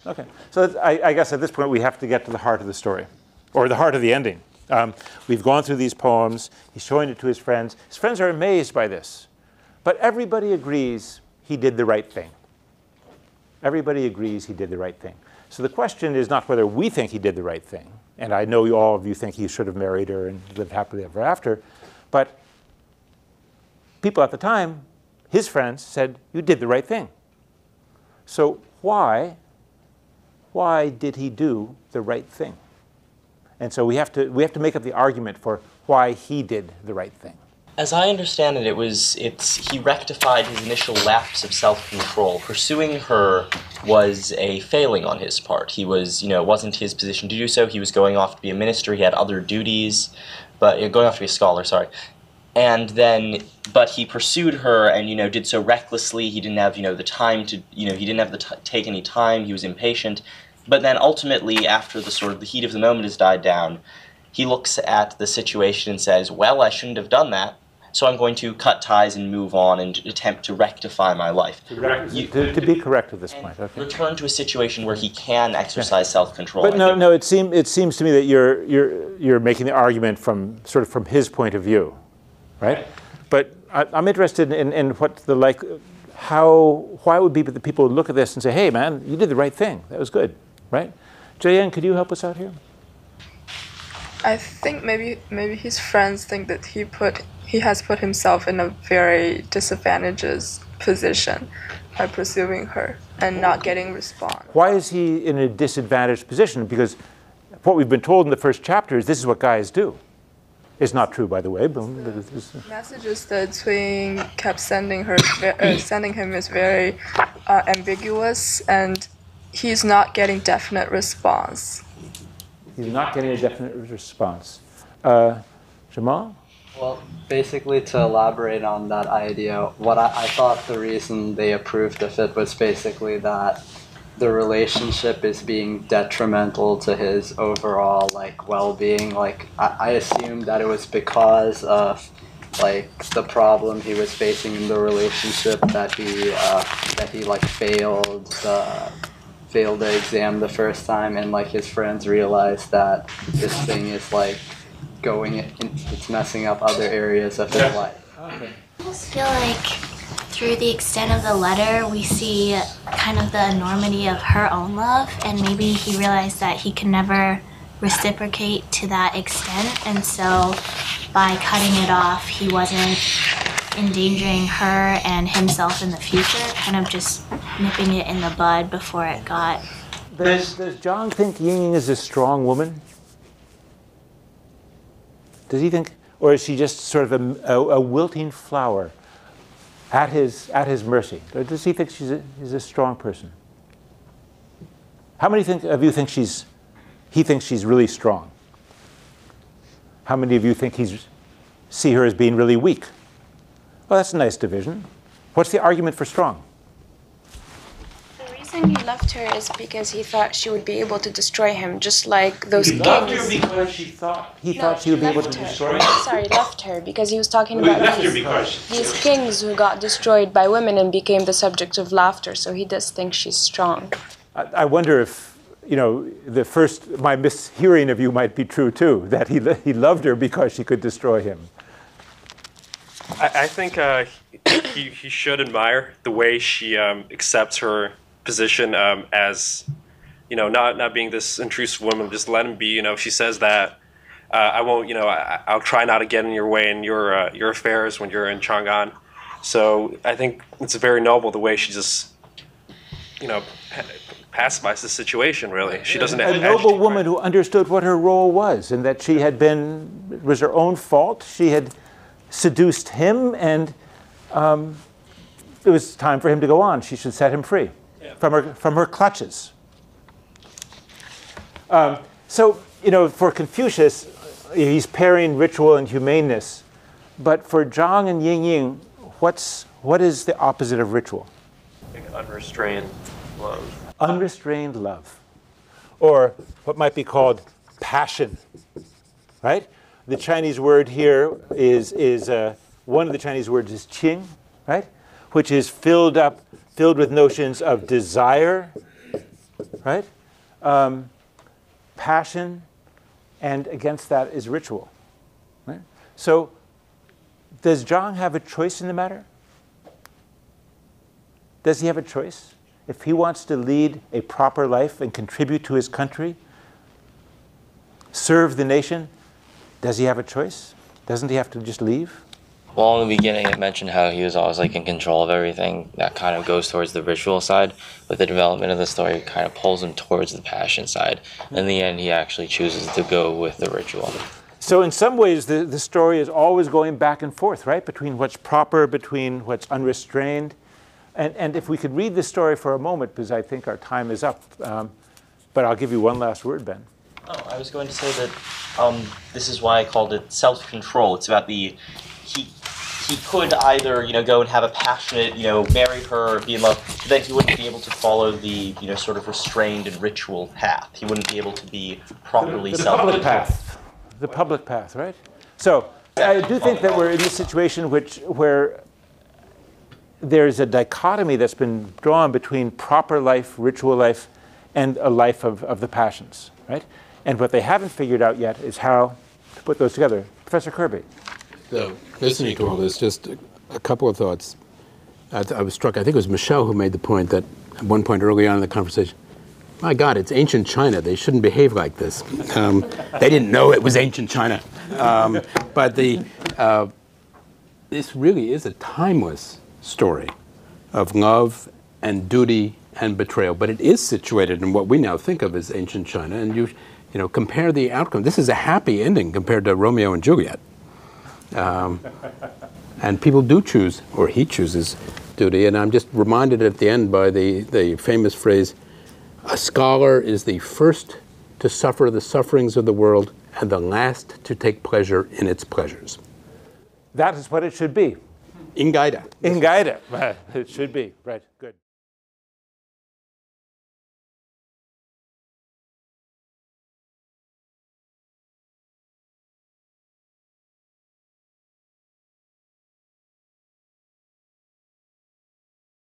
Okay. So I guess at this point we have to get to the heart of the story, or the heart of the ending. We've gone through these poems. He's showing it to his friends. His friends are amazed by this. But everybody agrees he did the right thing. Everybody agrees he did the right thing. So the question is not whether we think he did the right thing, and I know all of you think he should have married her and lived happily ever after, but people at the time, his friends, said, you did the right thing. So why did he do the right thing? And so we have to make up the argument for why he did the right thing. As I understand it, he rectified his initial lapse of self-control. Pursuing her was a failing on his part. He was, it wasn't his position to do so. He was going off to be a minister. He had other duties, but going off to be a scholar, sorry. And then, but he pursued her and, did so recklessly. He didn't have, the time to, he didn't have to take any time. He was impatient. But then ultimately, after the heat of the moment has died down, he looks at the situation and says, well, I shouldn't have done that, so I'm going to cut ties and move on and attempt to rectify my life. To be correct at this point. Okay. Return to a situation where he can exercise self-control. But no, it seems to me that you're making the argument from his point of view, right? But I'm interested in what why would be the people who look at this and say, hey, man, you did the right thing. That was good, right? Jayan, could you help us out here? I think maybe his friends think that he has put himself in a very disadvantageous position by pursuing her and not getting response. Why is he in a disadvantaged position? Because what we've been told in the first chapter is this is what guys do. It's not true, by the way. But messages that Cui kept sending him is very ambiguous, and he's not getting definite response. He's not getting a definite response. Jamal? Well, basically to elaborate on that idea, what I thought the reason they approved of it was basically that the relationship is being detrimental to his overall well-being. I assumed that it was because of the problem he was facing in the relationship that he failed the exam the first time, and his friends realized that this thing is it's messing up other areas of his life. Okay. I just feel like through the extent of the letter we see kind of the enormity of her own love, and maybe he realized that he can never reciprocate to that extent, and so by cutting it off he wasn't endangering her and himself in the future, kind of just nipping it in the bud before it got... Does John think Ying is a strong woman? Does he think, or is she just sort of a wilting flower at his mercy? Or does he think she's a strong person? How many of you think he thinks she's really strong? How many of you think see her as being really weak? Well, that's a nice division. What's the argument for strong? The reason he loved her is because he thought she would be able to destroy him, just like those kings. He loved her because he thought she would be able to destroy him? Sorry, left her because he was talking about these kings who got destroyed by women and became the subject of laughter, so he does think she's strong. I wonder if, my mishearing of you might be true too, that he loved her because she could destroy him. I think he should admire the way she accepts her position as, not being this intrusive woman. Just let him be. She says that I won't. I'll try not to get in your way in your affairs when you're in Chang'an. So I think it's very noble the way she just, pacifies the situation. Really, she doesn't. A noble woman who understood what her role was, and that it was her own fault. She had seduced him, and it was time for him to go on. She should set him free from her clutches. So, for Confucius, he's pairing ritual and humaneness. But for Zhang and Ying, what is the opposite of ritual? Unrestrained love. Unrestrained love, or what might be called passion, right? The Chinese word here is one of the Chinese words is qing, right? Which is filled with notions of desire right? Passion, and against that is ritual, right? So does Zhang have a choice in the matter? Does he have a choice? If he wants to lead a proper life and contribute to his country, serve the nation, does he have a choice? Doesn't he have to just leave? Well, in the beginning, it mentioned how he was always like in control of everything. That kind of goes towards the ritual side. But the development of the story kind of pulls him towards the passion side. In the end, he actually chooses to go with the ritual. So in some ways, the story is always going back and forth, right? Between what's proper, between what's unrestrained. And if we could read this story for a moment, because I think our time is up. But I'll give you one last word, Ben. Oh, I was going to say that this is why I called it self-control. It's about the he could either go and have a passionate marry her or be in love, but then he wouldn't be able to follow the sort of restrained and ritual path. He wouldn't be able to be properly the public path. The public path, right? So I do think that we're in this situation where there's a dichotomy that's been drawn between proper life, ritual life, and a life of the passions, right? And what they haven't figured out yet is how to put those together. Professor Kirby. So, listening to all this, just a couple of thoughts. I was struck, I think it was Michelle who made the point that at one point early on in the conversation, my God, it's ancient China. They shouldn't behave like this. They didn't know it was ancient China. But this really is a timeless story of love and duty and betrayal. But it is situated in what we now think of as ancient China. And you compare the outcome. This is a happy ending compared to Romeo and Juliet. And people do choose, or he chooses, duty. And I'm just reminded at the end by the famous phrase, a scholar is the first to suffer the sufferings of the world and the last to take pleasure in its pleasures. That is what it should be. In Gaida. In Gaida. It should be. Right. Good.